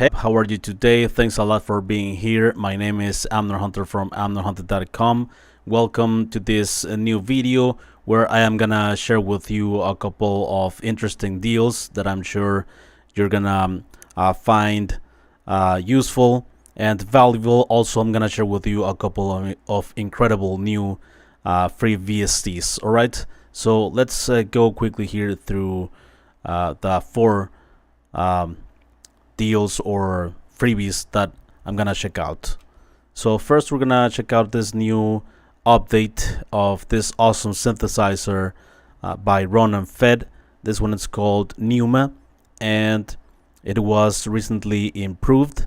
Hey, how are you today? Thanks a lot for being here. My name is Amner Hunter from amnerhunter.com. Welcome to this new video where I am gonna share with you a couple of interesting deals that I'm sure you're gonna find useful and valuable. Also, I'm gonna share with you a couple of incredible new free VSTs. All right, so let's go quickly here through the four deals or freebies that I'm gonna check out. So first we're gonna check out this new update of this awesome synthesizer by Ronan Fed. This one is called Pneuma, and it was recently improved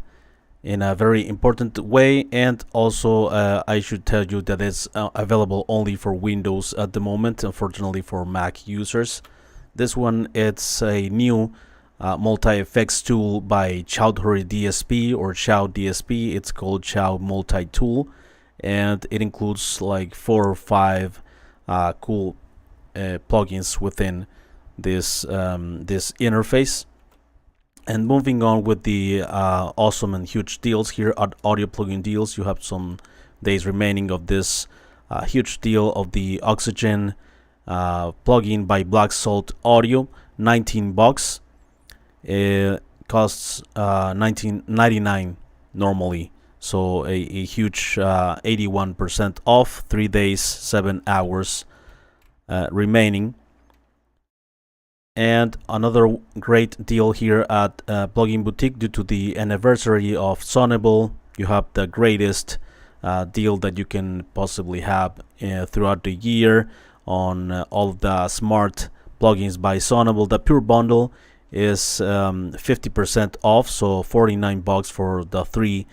in a very important way. And also I should tell you that it's available only for Windows at the moment, unfortunately for Mac users. This one, it's a new multi-effects tool by Chowdhury Dsp or Chow Dsp. It's called ChowMultiTool, and it includes like 4 or 5 cool plugins within this this interface. And moving on with the awesome and huge deals here at audio plugin deals, you have some days remaining of this huge deal of the Oxygen plugin by Black Salt Audio, $19. It costs $19.99 normally, so a huge 81% off. 3 days, 7 hours remaining. And another great deal here at Plugin Boutique, due to the anniversary of Sonible. You have the greatest deal that you can possibly have throughout the year on all of the smart plugins by Sonible. The Pure Bundle is 50% off, so $49 for the 3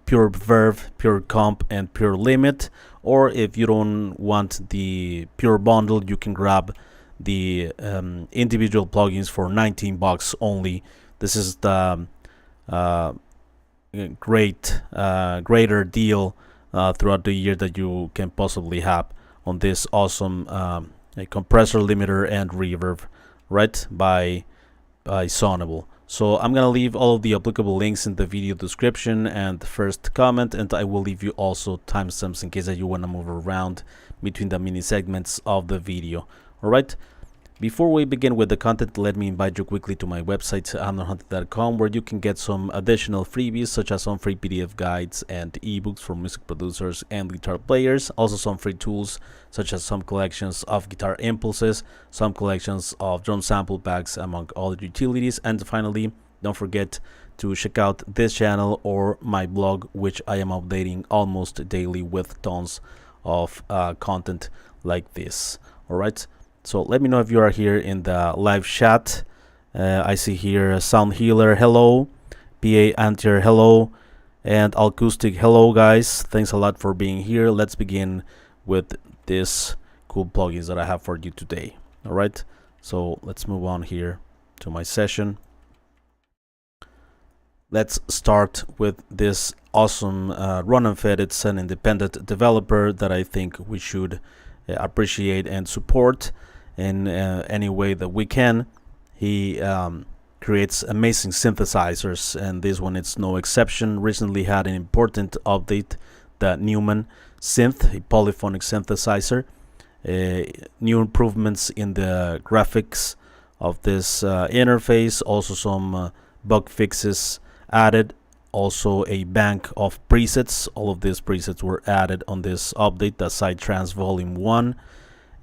Pure Verb, Pure Comp, and Pure Limit. Or if you don't want the Pure Bundle, you can grab the individual plugins for $19 only. This is the greater deal throughout the year that you can possibly have on this awesome compressor, limiter, and reverb, right, by Sonible. So I'm gonna leave all of the applicable links in the video description and the first comment, and I will leave you also timestamps in case that you want to move around between the mini segments of the video. All right, before we begin with the content, let me invite you quickly to my website, amnerhunter.com, where you can get some additional freebies, such as some free PDF guides and ebooks for music producers and guitar players. Also some free tools, such as some collections of guitar impulses, some collections of drum sample packs, among other utilities. And finally, don't forget to check out this channel or my blog, which I am updating almost daily with tons of content like this. All right, so let me know if you are here in the live chat. I see here Sound Healer, hello. PA Antier, hello. And Acoustic, hello guys. Thanks a lot for being here. Let's begin with this cool plugins that I have for you today. All right, so let's move on here to my session. Let's start with this awesome Ronan Fed. It's an independent developer that I think we should appreciate and support in any way that we can. He creates amazing synthesizers, and this one is no exception. Recently had an important update, the Pneuma synth, a polyphonic synthesizer. New improvements in the graphics of this interface, also some bug fixes added, also a bank of presets. All of these presets were added on this update, the Psytrance Volume 1.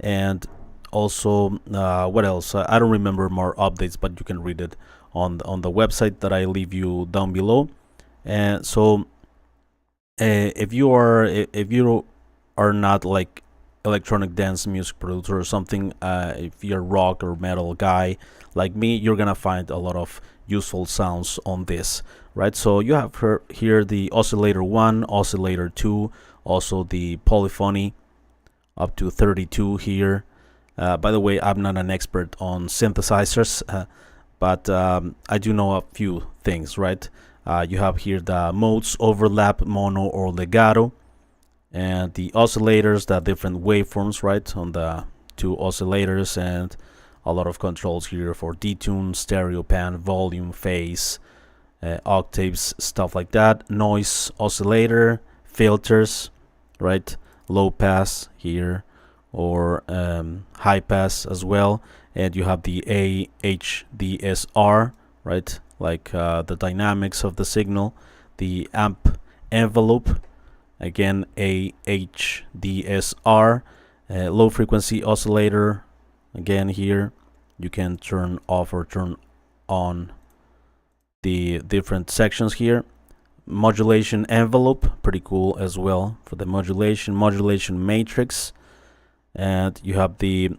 And also what else, I don't remember more updates, but you can read it on the website that I leave you down below. And so if you are not like electronic dance music producer or something, if you're a rock or metal guy like me, you're gonna find a lot of useful sounds on this, right? So you have here the oscillator 1, oscillator 2, also the polyphony up to 32 here. By the way, I'm not an expert on synthesizers, but I do know a few things, right? You have here the modes, overlap, mono or legato, and the oscillators, the different waveforms, right, on the 2 oscillators, and a lot of controls here for detune, stereo pan, volume, phase, octaves, stuff like that, noise oscillator, filters, right, low pass here, or high pass as well. And you have the AHDSR, right, like the dynamics of the signal, the amp envelope, again AHDSR, low frequency oscillator, again here you can turn off or turn on the different sections here. Modulation envelope, pretty cool as well for the modulation matrix. And you have the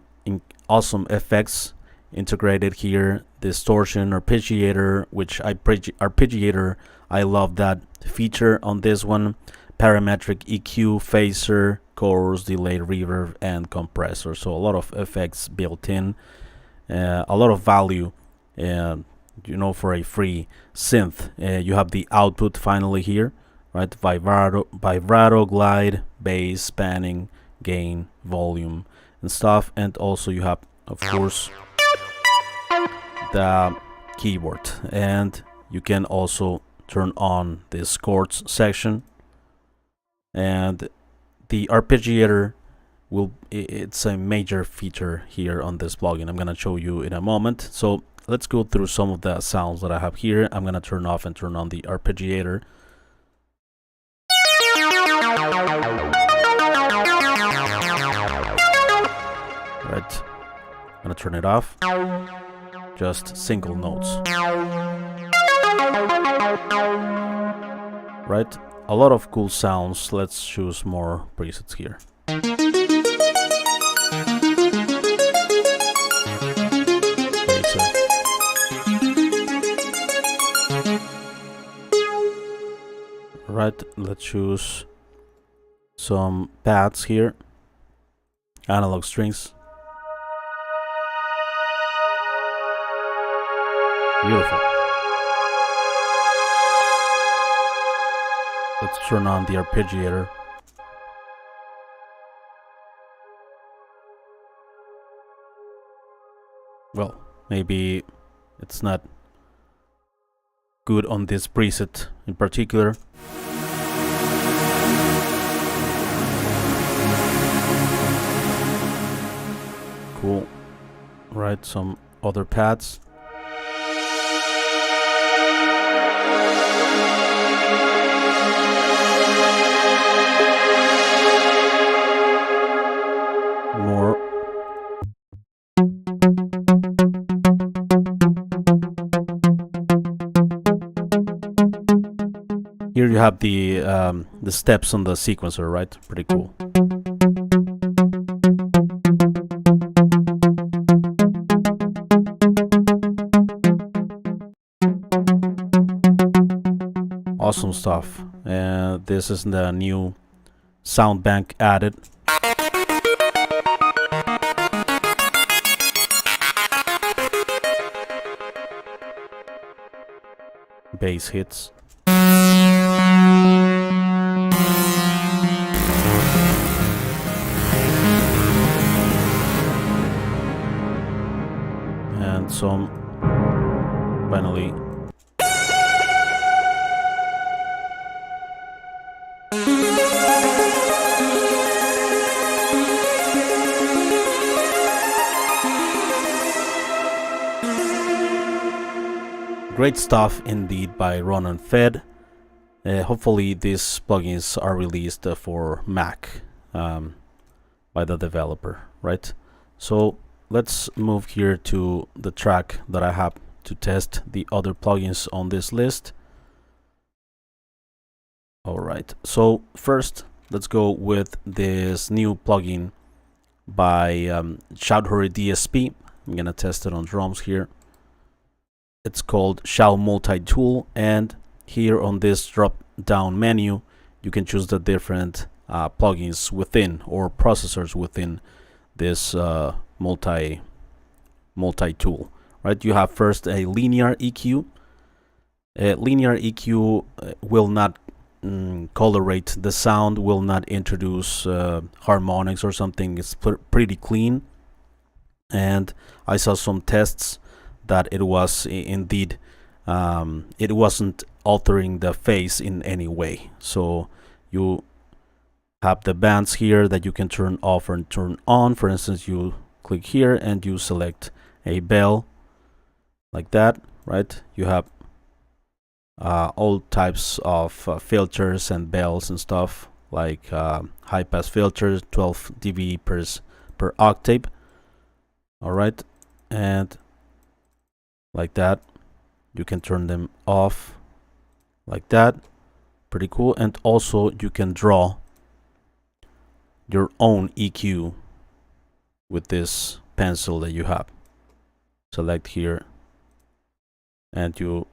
awesome effects integrated here, distortion arpeggiator, which arpeggiator, I love that feature on this one. Parametric EQ, phaser, chorus, delay, reverb, and compressor. So a lot of effects built in, a lot of value, you know, for a free synth. You have the output finally here, right? Vibrato, glide, bass, panning, gain, volume, and stuff. And also you have, of course, the keyboard, and you can also turn on this chords section. And the arpeggiator it's a major feature here on this plugin. I'm gonna show you in a moment. So let's go through some of the sounds that I have here. I'm gonna turn off and turn on the arpeggiator. Right, I'm gonna turn it off. Just single notes. Right, a lot of cool sounds. Let's choose more presets here. Right, let's choose some pads here, analog strings. Beautiful. Let's turn on the arpeggiator. Well, maybe it's not good on this preset in particular. Cool. Right, some other pads. More. Here you have the steps on the sequencer, right? Pretty cool. Awesome stuff. And this is the new sound bank added. Bass hits. And some finally great stuff indeed by Ronan Fed. Hopefully these plugins are released for Mac by the developer, right? So let's move here to the track that I have to test the other plugins on this list. Alright, so first let's go with this new plugin by Chowdhury Dsp. I'm gonna test it on drums here. It's called ChowMultiTool, and here on this drop down menu you can choose the different plugins within, or processors within this multi-tool, right? You have first a linear EQ. Linear EQ will not colorate the sound, will not introduce harmonics or something. It's pretty clean, and I saw some tests that it was indeed it wasn't altering the phase in any way. So you have the bands here that you can turn off and turn on. For instance, you click here and you select a bell like that, right? You have all types of filters and bells and stuff, like high pass filters, 12 dB per octave. All right, and like that, you can turn them off like that. Pretty cool. And also you can draw your own EQ with this pencil that you have. Select here and you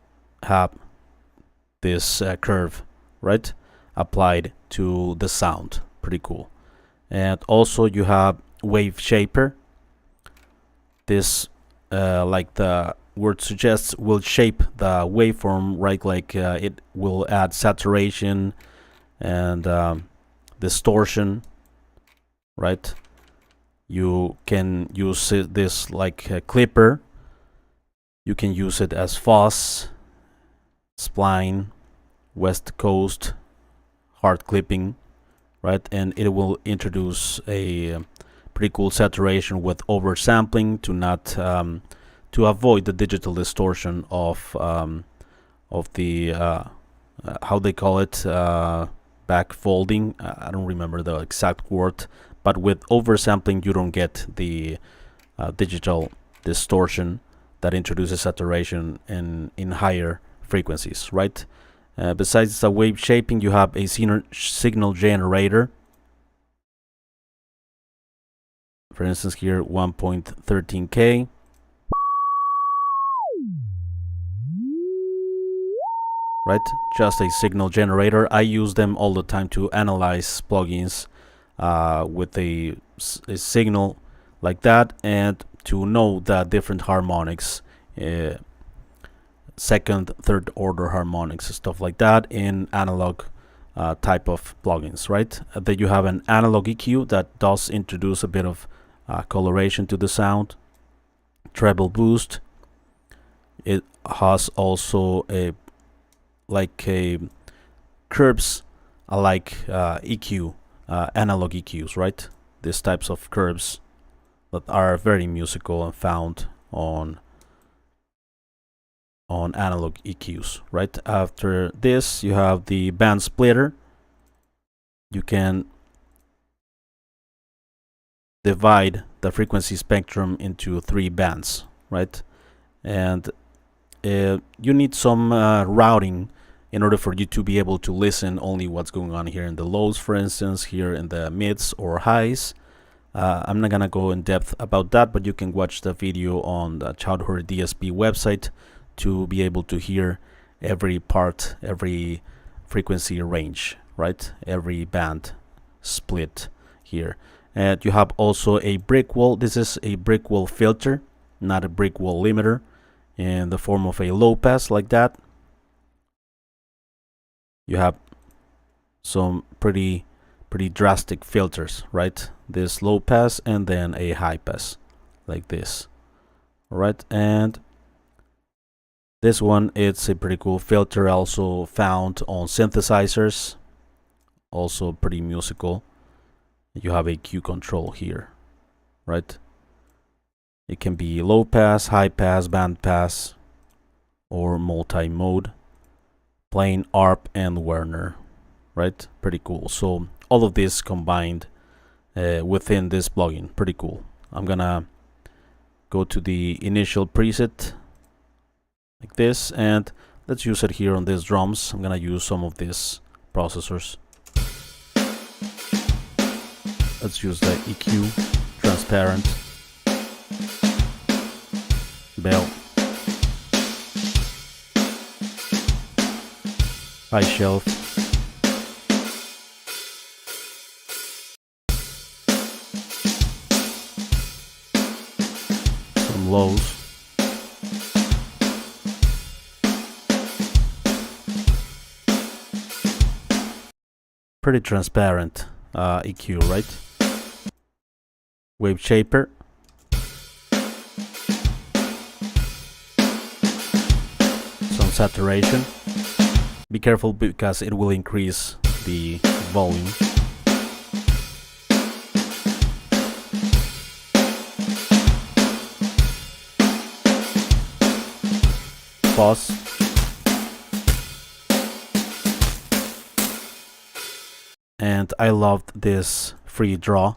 have this curve, right, applied to the sound. Pretty cool. And also you have wave shaper. This like the word suggests, will shape the waveform, right? Like it will add saturation and distortion, right? You can use this like a clipper. You can use it as fuzz, spline, west coast, hard clipping, right? And it will introduce a pretty cool saturation with oversampling to not to avoid the digital distortion of the how they call it, back folding. I don't remember the exact word, but with oversampling you don't get the digital distortion that introduces saturation in higher frequencies, right? Besides the wave shaping, you have a signal generator. For instance, here 1.13K. Right, just a signal generator. I use them all the time to analyze plugins with a signal like that, and to know the different harmonics, second, third order harmonics, stuff like that in analog type of plugins, right? Then you have an analog EQ that does introduce a bit of coloration to the sound. Treble boost. It has also a curves like EQ, analog EQs, right? These types of curves that are very musical and found on analog EQs, right? After this, you have the band splitter. You can divide the frequency spectrum into 3 bands, right? And you need some routing in order for you to be able to listen only what's going on here in the lows, for instance, here in the mids or highs. I'm not gonna go in depth about that, but you can watch the video on the Chowdhury Dsp website to be able to hear every part, every frequency range, right? Every band split here. And you have also a brick wall. This is a brick wall filter, not a brick wall limiter, in the form of a low pass like that. You have some pretty drastic filters, right? This low pass and then a high pass like this. All right, and this one, it's a pretty cool filter, also found on synthesizers, also pretty musical. You have a Q control here, right? It can be low pass, high pass, band pass, or multi-mode, plain ARP and Werner, right? Pretty cool. So all of this combined within this plugin, pretty cool. I'm gonna go to the initial preset like this, and let's use it here on these drums. I'm gonna use some of these processors. Let's use the EQ, transparent, bell, high shelf, some lows, pretty transparent EQ, right? Wave shaper, some saturation. Be careful because it will increase the volume. Pause. And I loved this free draw.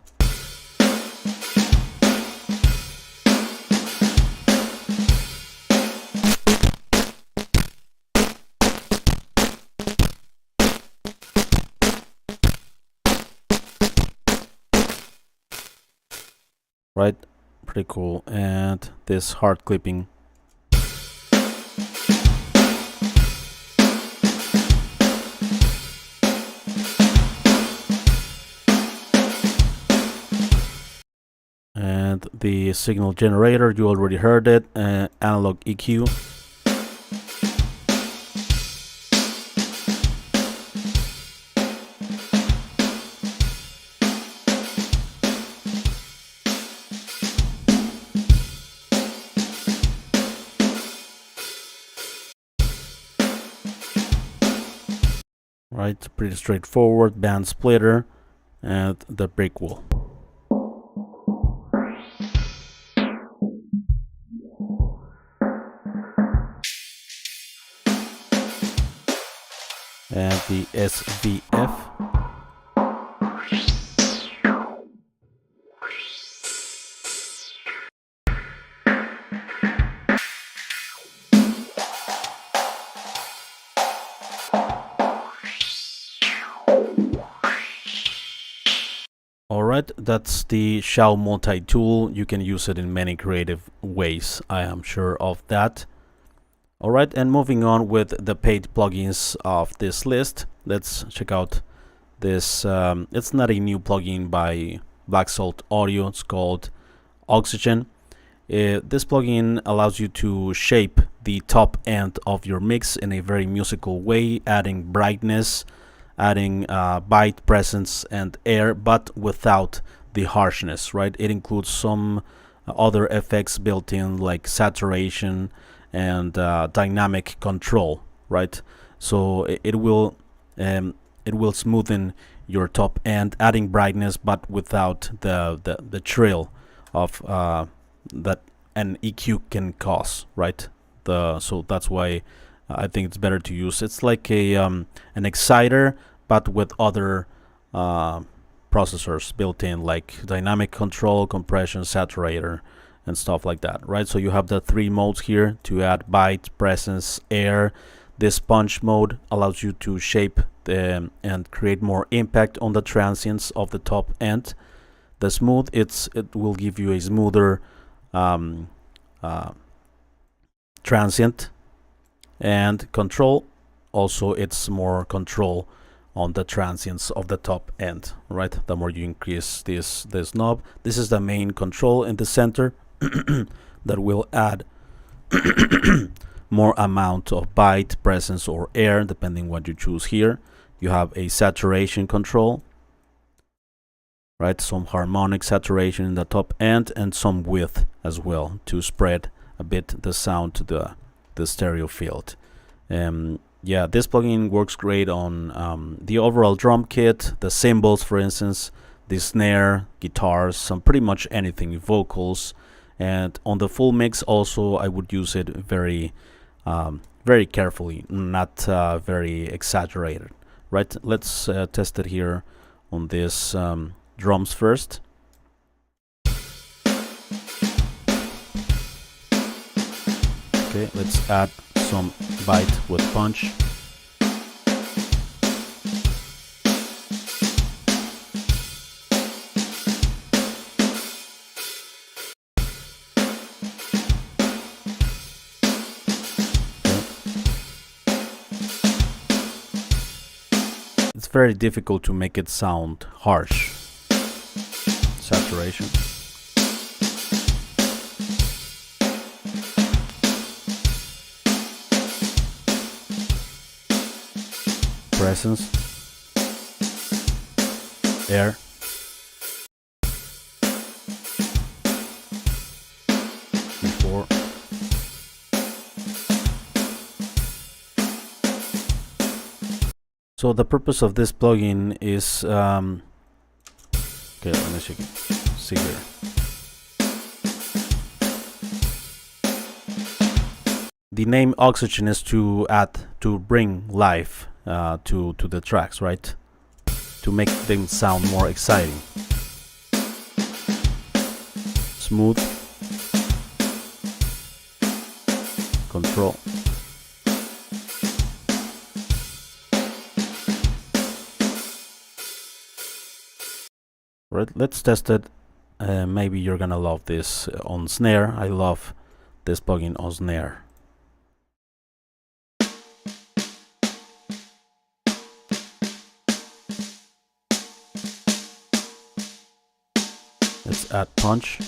Right, pretty cool. And this hard clipping. And the signal generator, you already heard it, analog EQ. Right, pretty straightforward. Band splitter and the break wall. And the SVF. Alright, that's the ChowMultiTool. You can use it in many creative ways, I am sure of that. Alright, and moving on with the paid plugins of this list, let's check out this. It's not a new plugin by Black Salt Audio, it's called Oxygen. This plugin allows you to shape the top end of your mix in a very musical way, adding brightness, adding bite, presence, and air, but without the harshness, right? It includes some other effects built in, like saturation and dynamic control, right? So it will smoothen your top end, adding brightness, but without the trill of that an EQ can cause, right? So that's why I think it's better to use. It's like a an exciter, but with other processors built in, like dynamic control, compression, saturator, and stuff like that, right? So you have the three modes here to add bite, presence, air. This punch mode allows you to shape and create more impact on the transients of the top end. The smooth, it will give you a smoother transient. And control, also it's more control on the transients of the top end, right? The more you increase this knob. This is the main control in the center that will add more amount of bite, presence, or air, depending what you choose here. You have a saturation control, right? Some harmonic saturation in the top end and some width as well to spread a bit the sound to the stereo field. Yeah, this plugin works great on the overall drum kit, the cymbals, for instance, the snare, guitars, some pretty much anything, vocals. And on the full mix also, I would use it very very carefully, not very exaggerated, right? Let's test it here on this drums first. Okay, let's add some bite with punch. It's very difficult to make it sound harsh. Saturation. Presence, air, before, So the purpose of this plugin is okay, let me see here. The name Oxygen is to bring life to the tracks, right? To make them sound more exciting. Smooth. Control. Right, let's test it. Maybe you're gonna love this on snare. I love this plugin on snare. Let's add punch.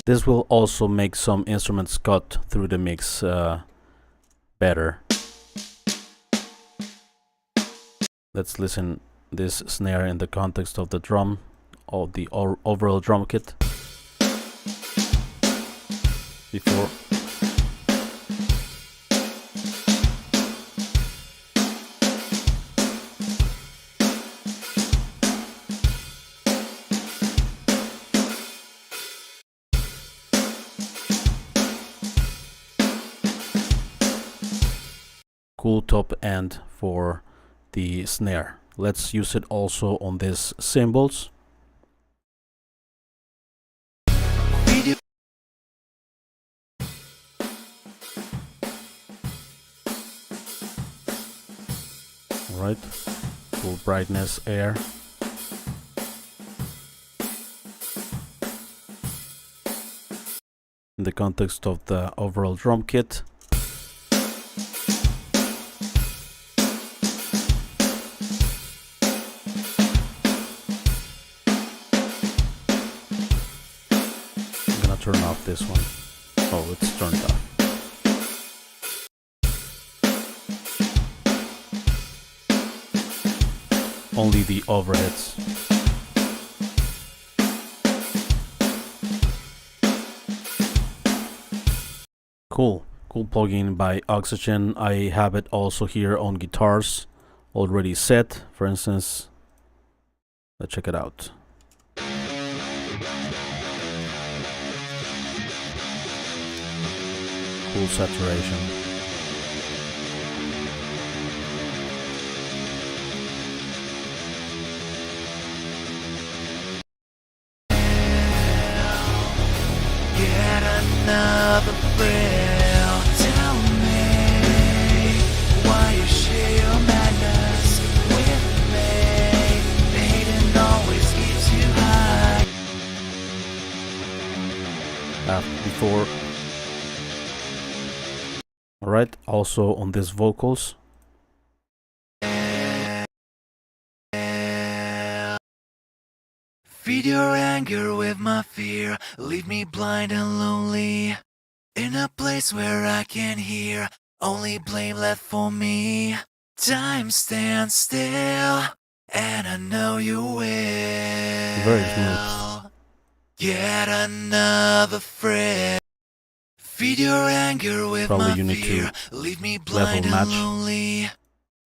This will also make some instruments cut through the mix better. Let's listen this snare in the context of the drum, of the overall drum kit. Before. Cool top end for the snare. Let's use it also on these cymbals. Alright, full brightness, air. In the context of the overall drum kit. Turn off this one. Oh, it's turned off. Only the overheads. Cool plugin by Oxygen. I have it also here on guitars already set. For instance, let's check it out. Full saturation. Get another thrill. Tell me why you share your madness with me. Hating always keeps you high. Before. Alright, also on these vocals. Feed your anger with my fear. Leave me blind and lonely. In a place where I can hear. Only blame left for me. Time stands still. And I know you will. Very smooth. Get another friend. Feed your anger with my fear. Leave me blind and lonely.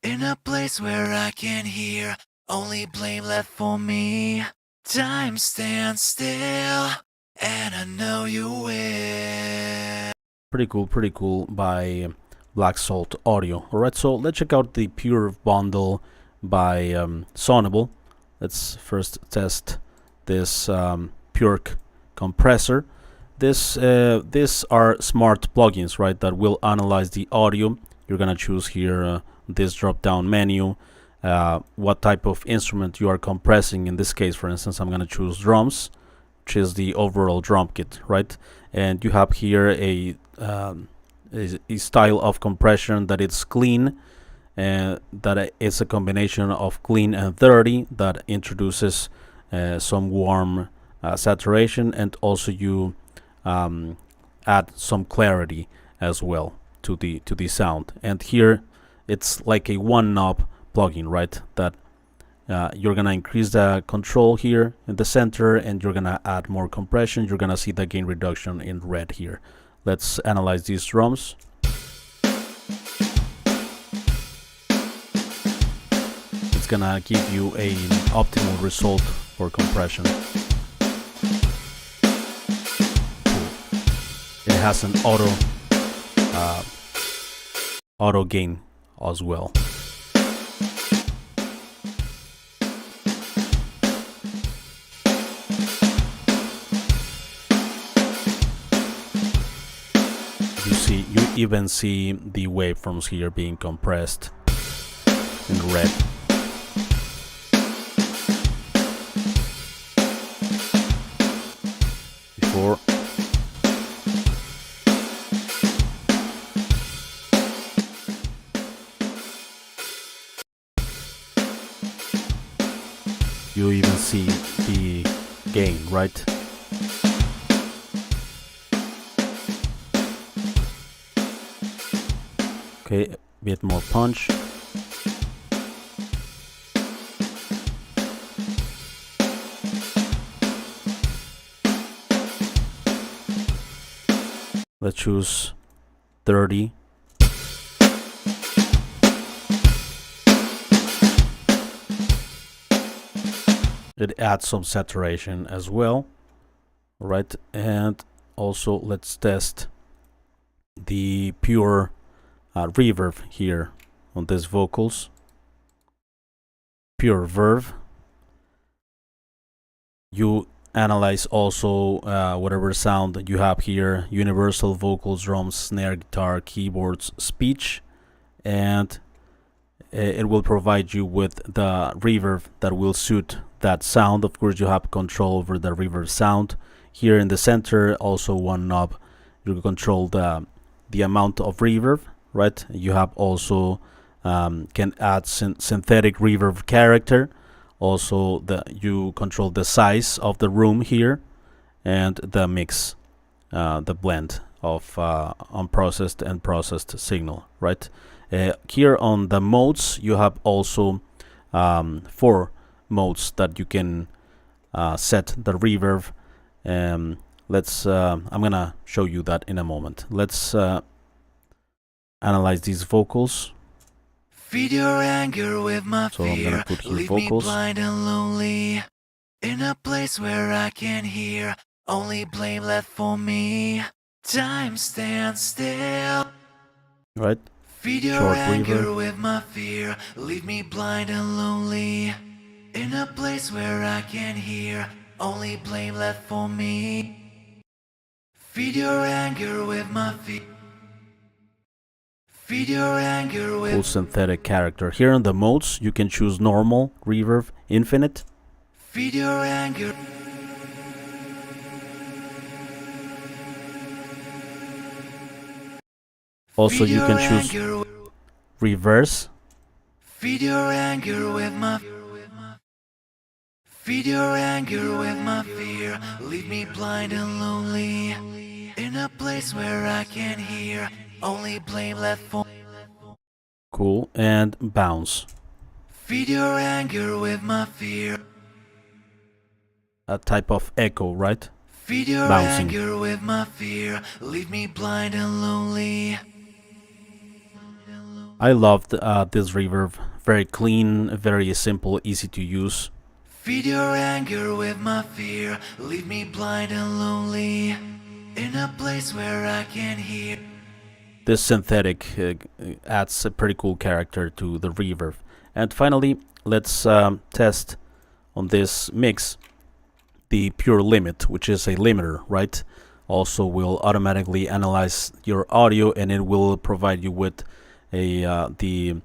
In a place where I can hear. Only blame left for me. Time stands still. And I know you will. Pretty cool by Black Salt Audio. Alright, so let's check out the Pure bundle by Sonible. Let's first test this Pure compressor. These are smart plugins, right, that will analyze the audio. You're gonna choose here this drop-down menu, what type of instrument you are compressing. In this case, for instance, I'm gonna choose drums, which is the overall drum kit, right? And you have here a style of compression that it's clean, and that is a combination of clean and dirty that introduces some warm saturation, and also you add some clarity as well to the sound. And here it's like a one knob plugin, right, that you're gonna increase the control here in the center, and you're gonna add more compression. You're gonna see the gain reduction in red here. Let's analyze these drums. It's gonna give you an optimal result for compression. It has an auto gain as well. You even see the waveforms here being compressed in red. Before. You even see the gain, right? Okay, a bit more punch. Let's choose 30. It adds some saturation as well. All right, and also let's test the pure reverb here on these vocals. Pure verb. You analyze also whatever sound you have here: universal vocals, drums, snare, guitar, keyboards, speech, and it will provide you with the reverb that will suit that sound. Of course, you have control over the reverb sound. Here in the center, also one knob, you control the amount of reverb, right? You have also can add synthetic reverb character. Also, you control the size of the room here, and the mix, the blend of unprocessed and processed signal, right? Here on the modes, you have also 4 modes that you can set the reverb. I'm gonna show you that in a moment. Let's analyze these vocals. Feed your anger with my so I'm gonna put here vocals. Me blind and lonely in a place where I can hear only blame left for me. Time stands still. Right. Feed your anger with my fear. Leave me blind and lonely in a place where I can hear only blame left for me. Feed your anger with my fear. Feed your anger with full synthetic character. Here in the modes, you can choose normal, reverb, infinite. Feed your anger. Also, you can choose reverse. Feed your anger with my. Feed your anger with my fear. Leave me blind and lonely in a place where I can hear only blame left for. Cool. And bounce. Feed your anger with my fear. A type of echo, right? Feed your Bouncing. anger with my fear. Leave me blind and lonely. I loved this reverb. Very clean, very simple, easy to use. Feed your anger with my fear. Leave me blind and lonely in a place where I can hear. This synthetic adds a pretty cool character to the reverb. And finally, let's test on this mix the pure limit, which is a limiter, right? Also will automatically analyze your audio, and it will provide you with an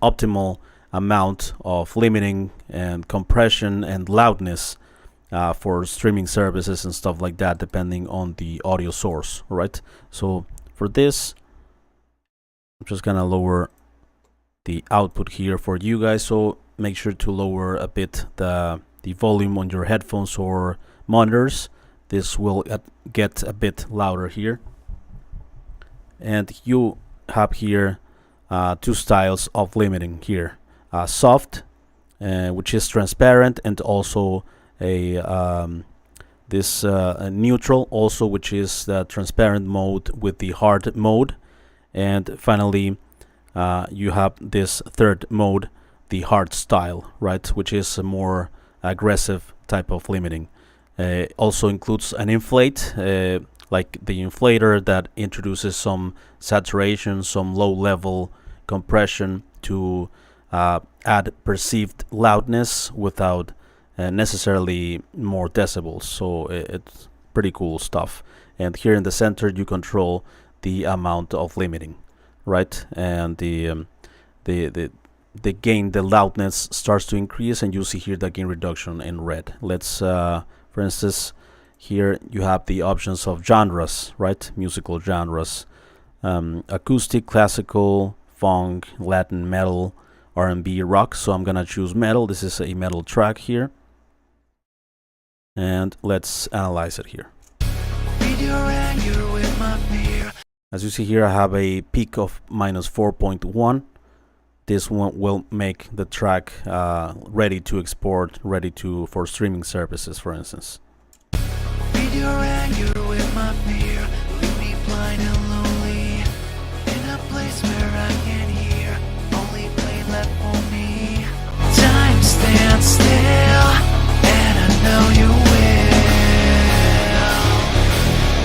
optimal amount of limiting and compression and loudness for streaming services and stuff like that, depending on the audio source, right? So for this, I'm just gonna lower the output here for you guys, so make sure to lower a bit the volume on your headphones or monitors. This will get a bit louder here. And you have here 2 styles of limiting here. Soft, which is transparent, and also a this neutral also, which is the transparent mode with the hard mode. And finally you have this third mode, the hard style, right, which is a more aggressive type of limiting. Also includes an inflate, like the inflator that introduces some saturation, some low level compression to add perceived loudness without necessarily more decibels. So it's pretty cool stuff. And here in the center you control the amount of limiting, right? And the gain, the loudness starts to increase, and you see here the gain reduction in red. Let's for instance, here you have the options of genres, right? Musical genres, acoustic, classical, funk, Latin, metal, R&B, rock. So I'm gonna choose metal. This is a metal track here, and let's analyze it here. As you see here, I have a peak of -4.1. This one will make the track ready to export, ready for streaming services, for instance. Time stands still, and I know you will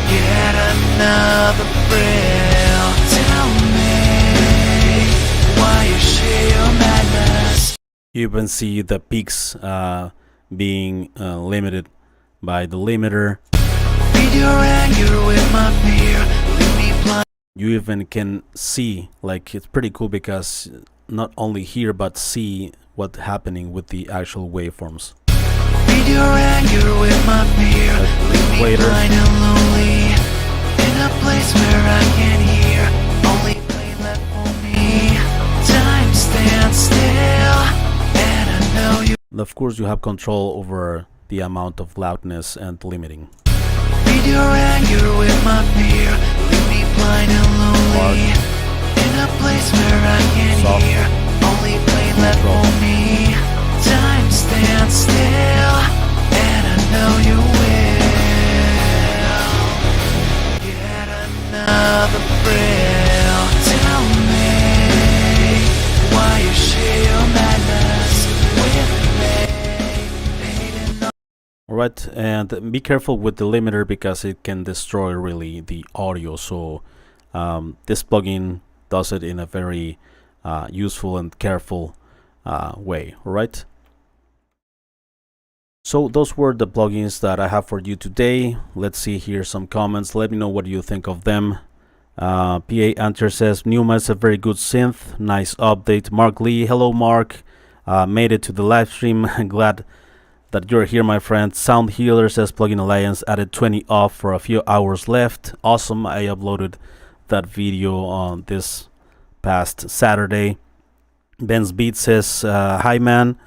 get another thrill. Tell me why you share your madness. You even see the peaks being limited by the limiter. Feed your anger with my fear. Leave me blind. You even can see, like, it's pretty cool because not only hear but see what's happening with the actual waveforms. Feed your anger with my fear. Leave me blind and lonely in a place where I can hear only pain left for me. Time stands still, and I know you. Of course, you have control over the amount of loudness and limiting. Feed your anger with my fear. Leave me blind and lonely in a place where I can hear only pain left for me. Time stands still, and I know you will get another thrill. Tell me why you share your madness with me. Alright, and be careful with the limiter because it can destroy really the audio. So this plugin does it in a very useful and careful way. Alright, so those were the plugins that I have for you today. Let's see here some comments. Let me know what you think of them. PA Enter says Pneuma is a very good synth, nice update. Mark Lee, hello Mark, made it to the live stream. Glad that you're here, my friend. Sound Healer says Plugin Alliance added 20 off for a few hours left. Awesome. I uploaded that video on this past Saturday. Ben's Beat says hi man,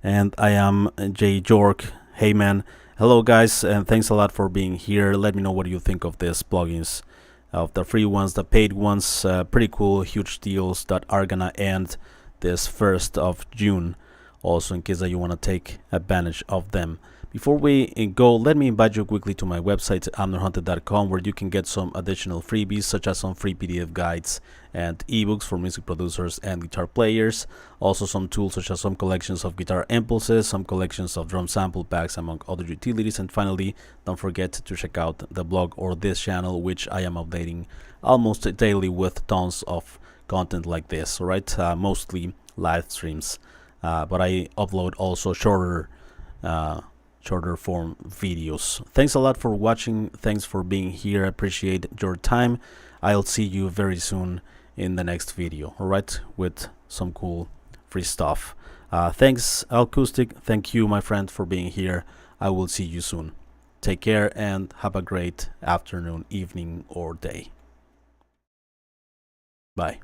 and I am Jay Jork. Hey man. Hello guys, and thanks a lot for being here. Let me know what you think of these plugins, of the free ones, the paid ones. Pretty cool, huge deals that are gonna end this 1st of June. Also, in case that you want to take advantage of them. Before we go, let me invite you quickly to my website, amnorhunted.com, where you can get some additional freebies, such as some free PDF guides and ebooks for music producers and guitar players. Also some tools such as some collections of guitar impulses, some collections of drum sample packs, among other utilities. And finally, don't forget to check out the blog or this channel, which I am updating almost daily with tons of content like this. Alright, mostly live streams. But I upload also shorter form videos. Thanks a lot for watching. Thanks for being here. I appreciate your time. I'll see you very soon in the next video, alright, with some cool free stuff. Thanks Acoustic, thank you my friend for being here. I will see you soon. Take care and have a great afternoon, evening or day. Bye.